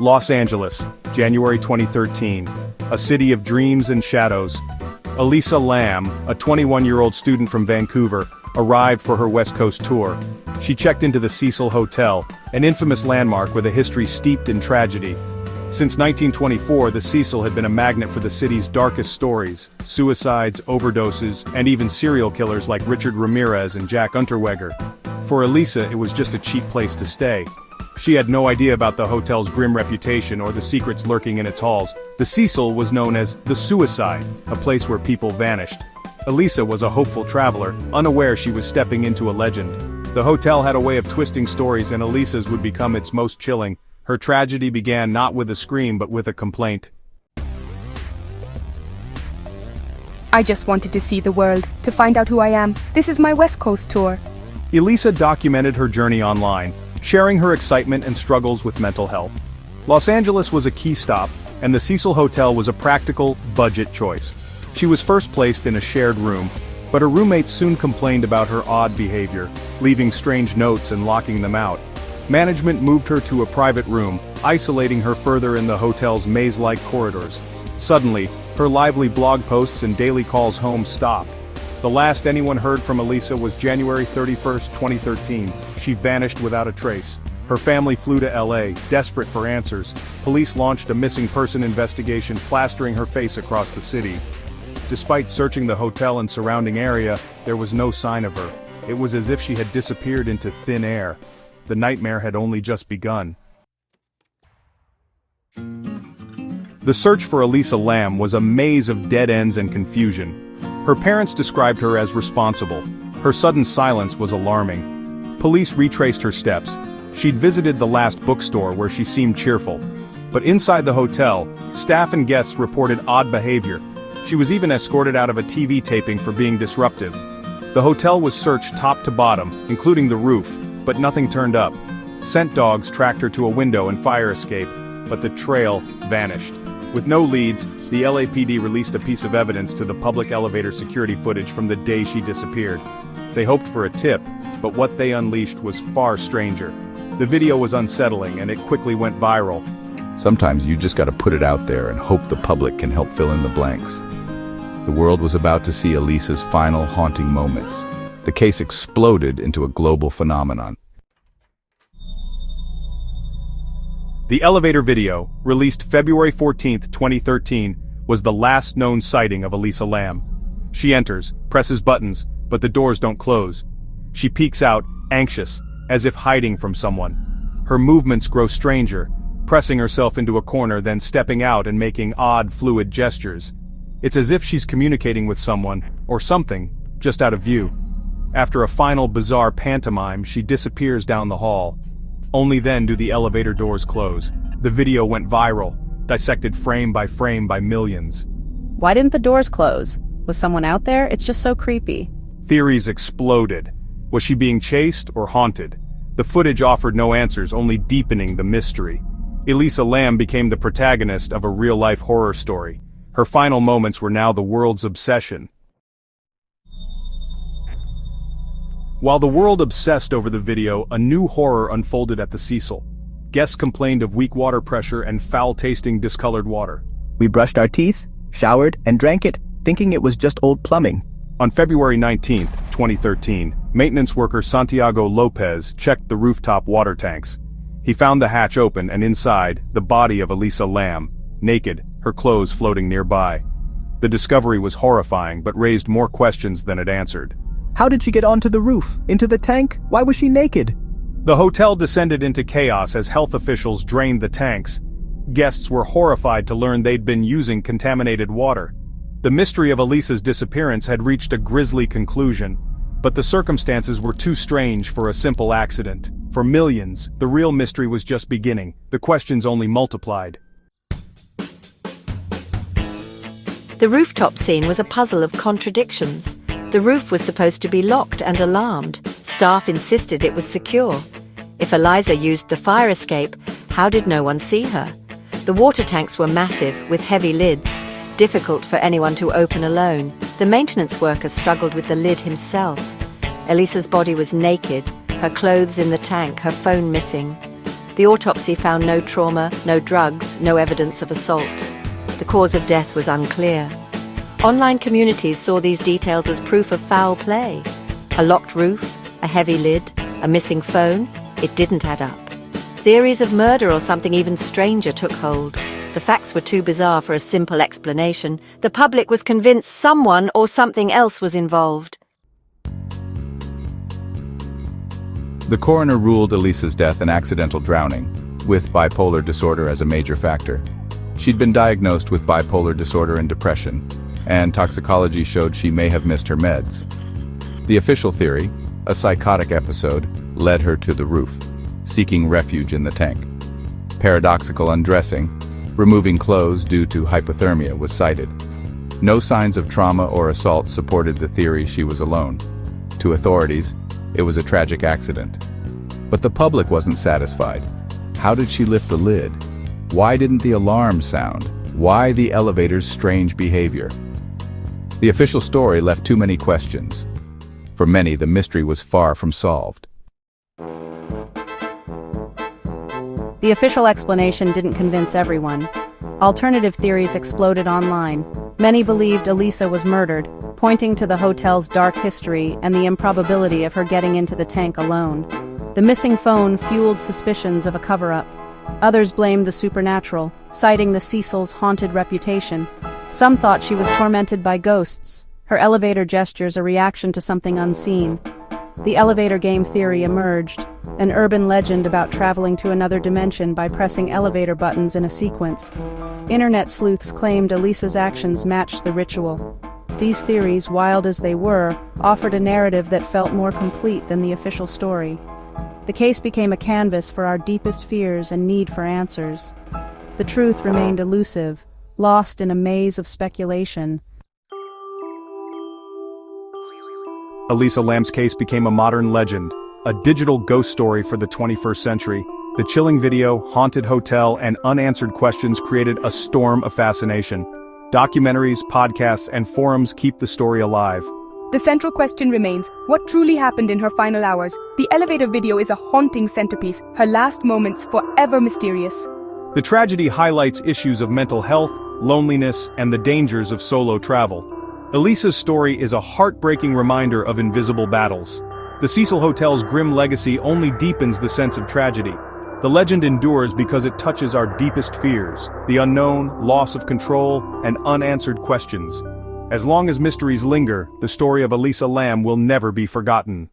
Los Angeles, January 2013. A city of dreams and shadows. Elisa Lam, a 21-year-old student from Vancouver, arrived for her West Coast tour. She checked into the Cecil Hotel, an infamous landmark with a history steeped in tragedy. Since 1924, the Cecil had been a magnet for the city's darkest stories: suicides, overdoses, and even serial killers like Richard Ramirez and Jack Unterweger. For Elisa, it was just a cheap place to stay. She had no idea about the hotel's grim reputation or the secrets lurking in its halls. The Cecil was known as the Suicide, a place where people vanished. Elisa was a hopeful traveler, unaware she was stepping into a legend. The hotel had a way of twisting stories, and Elisa's would become its most chilling. Her tragedy began not with a scream but with a complaint. I just wanted to see the world, to find out who I am. This is my West Coast tour. Elisa documented her journey online, sharing her excitement and struggles with mental health. Los Angeles was a key stop, and the Cecil Hotel was a practical, budget choice. She was first placed in a shared room, but her roommates soon complained about her odd behavior, leaving strange notes and locking them out. Management moved her to a private room, isolating her further in the hotel's maze-like corridors. Suddenly, her lively blog posts and daily calls home stopped. The last anyone heard from Elisa was January 31, 2013. She vanished without a trace. Her family flew to LA, desperate for answers. Police launched a missing person investigation, plastering her face across the city. Despite searching the hotel and surrounding area, there was no sign of her. It was as if she had disappeared into thin air. The nightmare had only just begun. The search for Elisa Lam was a maze of dead ends and confusion. Her parents described her as responsible. Her sudden silence was alarming. Police retraced her steps. She'd visited the last bookstore where she seemed cheerful. But inside the hotel, staff and guests reported odd behavior. She was even escorted out of a TV taping for being disruptive. The hotel was searched top to bottom, including the roof, but nothing turned up. Scent dogs tracked her to a window and fire escape, but the trail vanished. With no leads, the LAPD released a piece of evidence to the public elevator security footage from the day she disappeared. They hoped for a tip, but what they unleashed was far stranger. The video was unsettling, and it quickly went viral. Sometimes you just gotta put it out there and hope the public can help fill in the blanks. The world was about to see Elisa's final haunting moments. The case exploded into a global phenomenon. The elevator video, released February 14, 2013, was the last known sighting of Elisa Lam. She enters, presses buttons, but the doors don't close. She peeks out, anxious, as if hiding from someone. Her movements grow stranger, pressing herself into a corner, then stepping out and making odd, fluid gestures. It's as if she's communicating with someone, or something, just out of view. After a final bizarre pantomime, she disappears down the hall. Only then do the elevator doors close. The video went viral, dissected frame by millions. Why didn't the doors close? Was someone out there? It's just so creepy. Theories exploded. Was she being chased or haunted? The footage offered no answers, only deepening the mystery. Elisa Lam became the protagonist of a real-life horror story. Her final moments were now the world's obsession. While the world obsessed over the video, a new horror unfolded at the Cecil. Guests complained of weak water pressure and foul-tasting discolored water. We brushed our teeth, showered, and drank it, thinking it was just old plumbing. On February 19, 2013, maintenance worker Santiago Lopez checked the rooftop water tanks. He found the hatch open, and inside, the body of Elisa Lam, naked, her clothes floating nearby. The discovery was horrifying, but raised more questions than it answered. How did she get onto the roof? Into the tank? Why was she naked? The hotel descended into chaos as health officials drained the tanks. Guests were horrified to learn they'd been using contaminated water. The mystery of Elisa's disappearance had reached a grisly conclusion, but the circumstances were too strange for a simple accident. For millions, the real mystery was just beginning. The questions only multiplied. The rooftop scene was a puzzle of contradictions. The roof was supposed to be locked and alarmed. Staff insisted it was secure. If Elisa used the fire escape, how did no one see her? The water tanks were massive, with heavy lids, difficult for anyone to open alone. The maintenance worker struggled with the lid himself. Elisa's body was naked, her clothes in the tank, her phone missing. The autopsy found no trauma, no drugs, no evidence of assault. The cause of death was unclear. Online communities saw these details as proof of foul play. A locked roof, a heavy lid, a missing phone, it didn't add up. Theories of murder or something even stranger took hold. The facts were too bizarre for a simple explanation. The public was convinced someone or something else was involved. The coroner ruled Elisa's death an accidental drowning, with bipolar disorder as a major factor. She'd been diagnosed with bipolar disorder and depression, and toxicology showed she may have missed her meds. The official theory, a psychotic episode, led her to the roof, seeking refuge in the tank. Paradoxical undressing, removing clothes due to hypothermia, was cited. No signs of trauma or assault supported the theory she was alone. To authorities, it was a tragic accident. But the public wasn't satisfied. How did she lift the lid? Why didn't the alarm sound? Why the elevator's strange behavior? The official story left too many questions. For many, the mystery was far from solved. The official explanation didn't convince everyone. Alternative theories exploded online. Many believed Elisa was murdered, pointing to the hotel's dark history and the improbability of her getting into the tank alone. The missing phone fueled suspicions of a cover-up. Others blamed the supernatural, citing the Cecil's haunted reputation. Some thought she was tormented by ghosts, her elevator gestures a reaction to something unseen. The elevator game theory emerged, an urban legend about traveling to another dimension by pressing elevator buttons in a sequence. Internet sleuths claimed Elisa's actions matched the ritual. These theories, wild as they were, offered a narrative that felt more complete than the official story. The case became a canvas for our deepest fears and need for answers. The truth remained elusive, lost in a maze of speculation. Elisa Lam's case became a modern legend, a digital ghost story for the 21st century. The chilling video, haunted hotel, and unanswered questions created a storm of fascination. Documentaries, podcasts, and forums keep the story alive. The central question remains, what truly happened in her final hours? The elevator video is a haunting centerpiece, her last moments forever mysterious. The tragedy highlights issues of mental health, loneliness, and the dangers of solo travel. Elisa's story is a heartbreaking reminder of invisible battles. The Cecil Hotel's grim legacy only deepens the sense of tragedy. The legend endures because it touches our deepest fears, the unknown, loss of control, and unanswered questions. As long as mysteries linger, the story of Elisa Lam will never be forgotten.